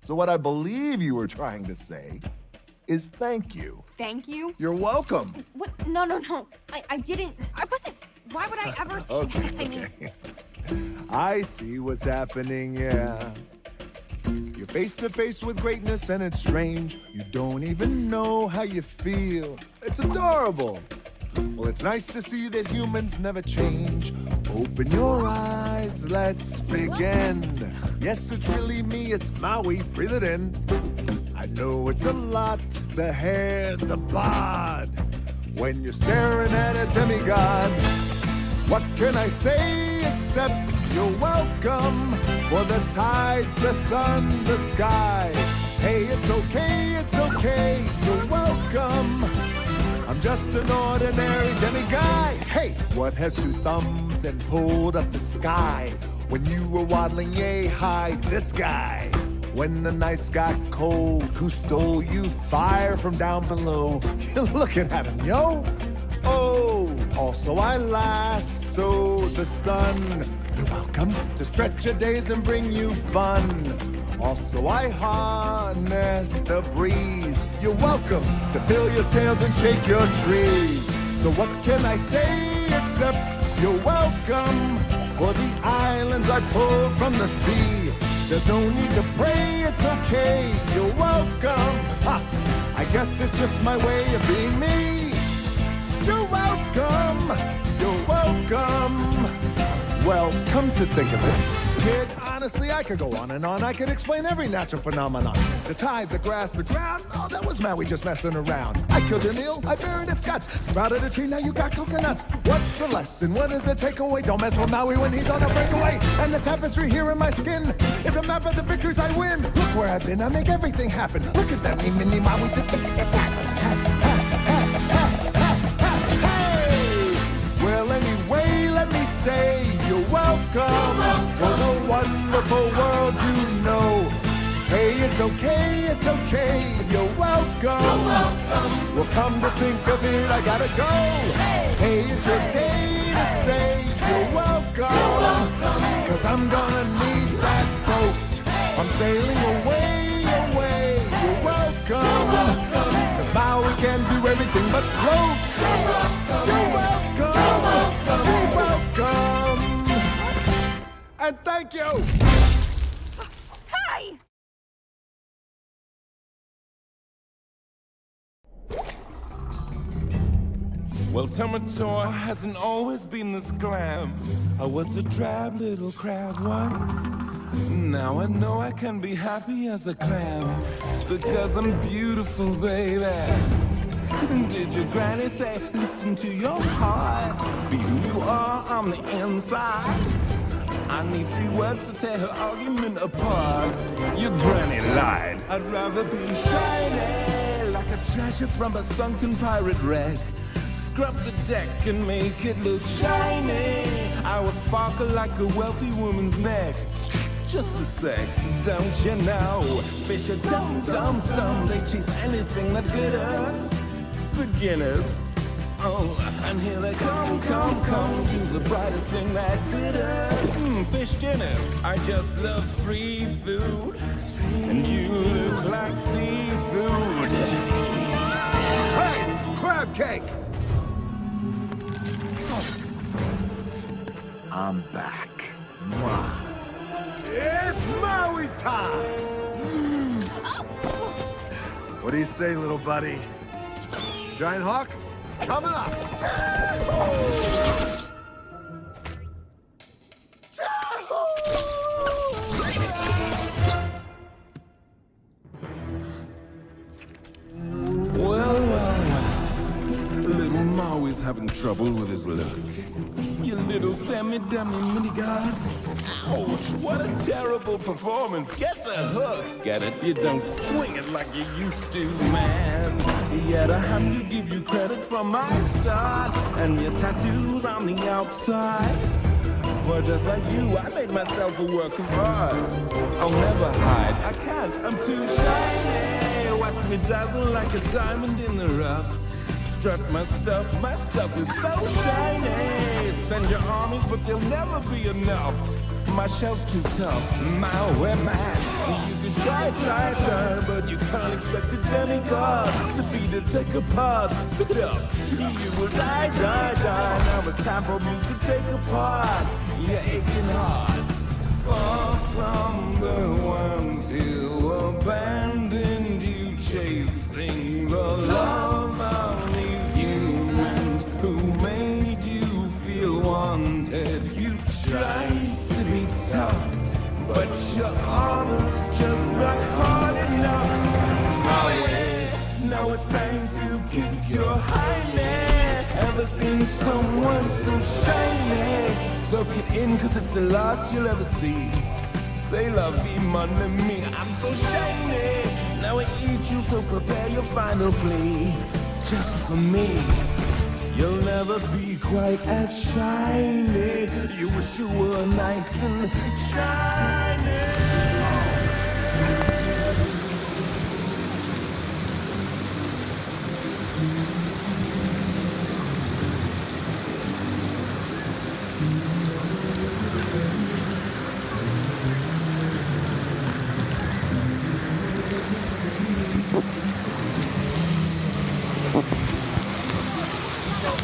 So what I believe you were trying to say is thank you. Thank you? You're welcome. What? No. I didn't. I wasn't. Why would I ever say that? I mean, I see what's happening, yeah. You're face to face with greatness and it's strange. You don't even know how you feel. It's adorable. Well, it's nice to see that humans never change. Open your eyes, let's begin. Yes, it's really me, it's Maui, breathe it in. I know it's a lot, the hair, the bod. When you're staring at a demigod, what can I say except you're welcome? For the tides, the sun, the sky. Hey, it's okay, you're welcome. I'm just an ordinary demiguy. Hey, what has two thumbs and pulled up the sky? When you were waddling yay high, this guy. When the nights got cold, who stole you fire from down below? You're looking at him, yo. Oh, also I lasso the sun. You're welcome to stretch your days and bring you fun. Also I harness the breeze. You're welcome to fill your sails and shake your trees. So what can I say except you're welcome for the islands I pulled from the sea. There's no need to pray, it's okay, you're welcome. Ha, I guess it's just my way of being me. You're welcome, you're welcome. Well, come to think of it, kid, honestly, I could go on and on. I could explain every natural phenomenon. The tide, the grass, the ground. Oh, that was Maui just messing around. I killed an eel, I buried its guts. Sprouted a tree, now you got coconuts. What's the lesson? What is the takeaway? Don't mess with Maui when he's on a breakaway. And the tapestry here in my skin is a map of the victories I win. Look where I've been, I make everything happen. Look at that, me, mini Maui, just look at that. Well, anyway, let me say you're welcome for the wonderful world you know. Hey, it's okay, you're welcome. Well, come to think of it, I gotta go. Hey, it's your day to say you're welcome. Cause I'm gonna need that boat. I'm sailing away, you're welcome. Cause Maui can do everything but float. You're welcome, you're welcome. And thank you! hi! Well, Terminator hasn't always been this glam. I was a drab little crab once. Now I know I can be happy as a clam because I'm beautiful, baby. Did your granny say, listen to your heart, be who you are on the inside? I need 3 words to tear her argument apart. Your granny lied. I'd rather be shiny like a treasure from a sunken pirate wreck. Scrub the deck and make it look shiny. I will sparkle like a wealthy woman's neck. Just a sec, don't you know? Fish are dumb, they chase anything that glitters. Beginners. Oh, and here they come to the brightest thing that glitters. Fish dinners. I just love free food, and you look like seafood. Hey, crab cake! I'm back. Mwah. It's Maui time! What do you say, little buddy? Giant Hawk, coming up! Well. Little Maui's having trouble with his look. You little semi-dummy mini-god. Ouch, what a terrible performance. Get the hook. Get it? You don't swing it like you used to, man. Yet I have to give you credit for my start and your tattoos on the outside. For just like you, I made myself a work of art. I'll never hide. I can't. I'm too shiny. Watch me dazzle like a diamond in the rough. Strut my stuff is so shiny. Send your armies, but they'll never be enough. My shell's too tough, my way man. You can try, but you can't expect a demigod to beat or take apart. Look it up. You will die. Now it's time for me to take apart your aching heart. Far from the ones who abandoned you, chasing the love of these humans who made you feel wanted. You tried to be tough, but your armor's just not hard enough. Now it's time to kick your highness. Ever seen someone so shiny? Soak it in, cause it's the last you'll ever see. Say la vie, mon ami, I'm so shiny. Now I eat you, so prepare your final plea. Just for me, you'll never be quite as shiny. You wish you were nice and shiny.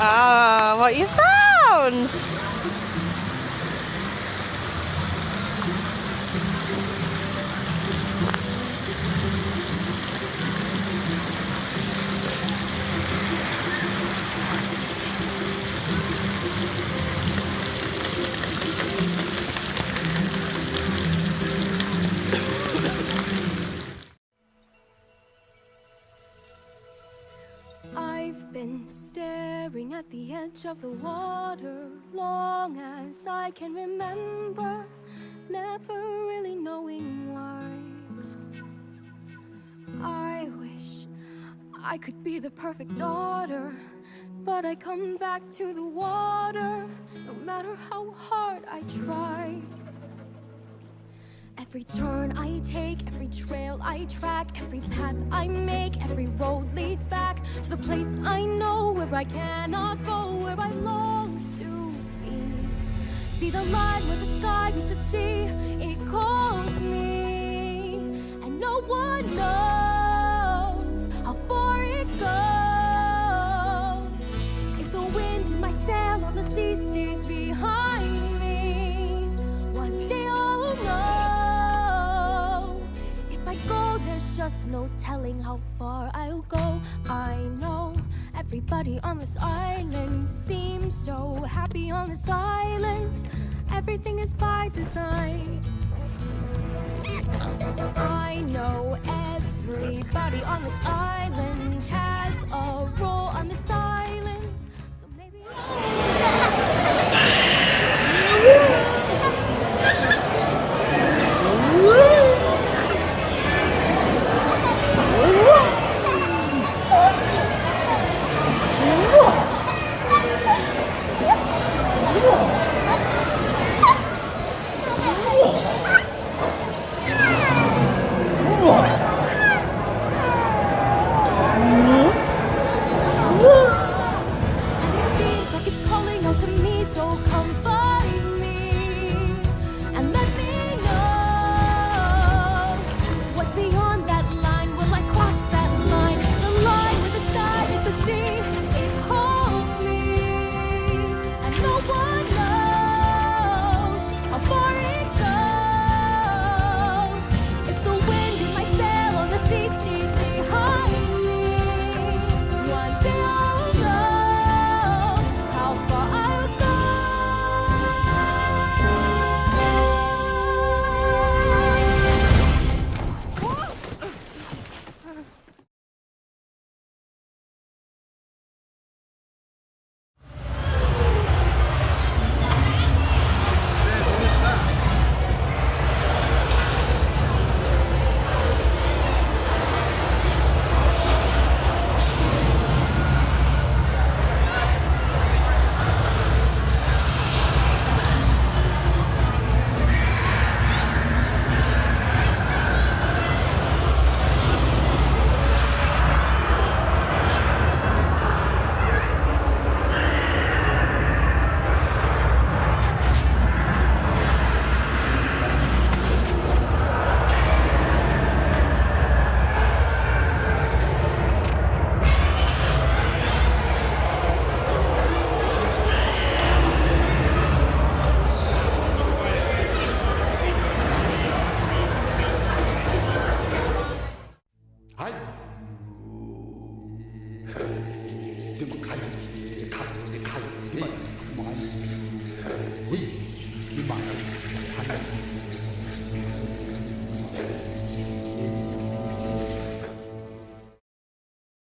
Ah, what you found? I've been staring at the edge of the water long as I can remember, never really knowing why. I wish I could be the perfect daughter, but I come back to the water no matter how hard I try. Every turn I take, every trail I track, every path I make, every road leads back to the place I know where I cannot go, where I long to be. See the line where the sky meets the sea, it calls me, and no one knows how far it goes. If the wind in my sail on the sea stays behind me, one day I'll know. There's just no telling how far I'll go. I know everybody on this island seems so happy on this island. Everything is by design. I know everybody on this island has a role on this island. So maybe Hi.